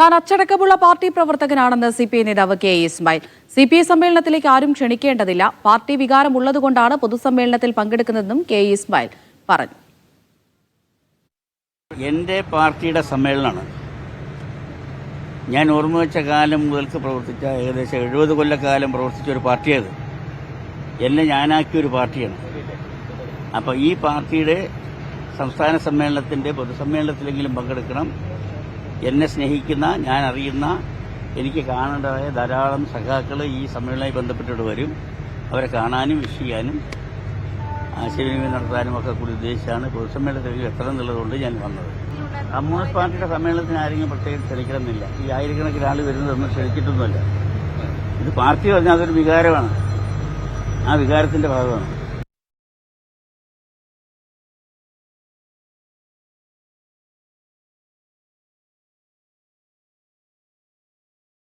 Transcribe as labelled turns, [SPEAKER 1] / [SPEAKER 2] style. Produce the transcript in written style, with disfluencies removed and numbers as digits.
[SPEAKER 1] താൻ അച്ചടക്കമുള്ള party പ്രവർത്തകനാണെന്ന് CPI നേതാവ് K Ismail. CPI സമ്മേളനത്തിലേക്ക് ആരും ക്ഷണിക്കേണ്ടതില്ല, പാർട്ടി വികാരമുള്ളതുകൊണ്ടാണ് പൊതുസമ്മേളനത്തിൽ പങ്കെടുക്കുന്നതെന്നും കെ ഇസ്മായിൽ പറഞ്ഞു.
[SPEAKER 2] എൻ്റെ പാർട്ടിയുടെ സമ്മേളനമാണ്. ഞാൻ ഓർമ്മ വെച്ച കാലം മുതൽക്ക് പ്രവർത്തിച്ച ഏകദേശം 70 കൊല്ലക്കാലം പ്രവർത്തിച്ച ഒരു പാർട്ടിയത്. എന്നെ ഞാനാക്കിയൊരു പാർട്ടിയാണ്. അപ്പോൾ ഈ പാർട്ടിയുടെ സംസ്ഥാന സമ്മേളനത്തിൻ്റെ പൊതുസമ്മേളനത്തിലെങ്കിലും പങ്കെടുക്കണം. എന്നെ സ്നേഹിക്കുന്ന, ഞാൻ അറിയുന്ന, എനിക്ക് കാണേണ്ടതായ ധാരാളം സഖാക്കൾ ഈ സമ്മേളനവുമായി ബന്ധപ്പെട്ടിട്ട് വരും. അവരെ കാണാനും വിഷ് ചെയ്യാനും ആശയവിനിമയം നടത്താനും ഒക്കെ കൂടി ഉദ്ദേശിച്ചാണ് പൊതുസമ്മേളനത്തിൽ എത്തണം എന്നുള്ളതുകൊണ്ട് ഞാൻ വന്നത്. കമ്മ്യൂണിസ്റ്റ് പാർട്ടിയുടെ സമ്മേളനത്തിന് ആരെങ്കിലും പ്രത്യേകം ക്ഷണിക്കണമെന്നില്ല. ഈ ആയിരക്കണക്കിന് ആൾ വരുന്നതൊന്നും ക്ഷണിച്ചിട്ടൊന്നുമല്ല. ഇത് പാർട്ടി പറഞ്ഞാൽ അതൊരു വികാരമാണ്. ആ വികാരത്തിന്റെ ഭാഗമാണ്.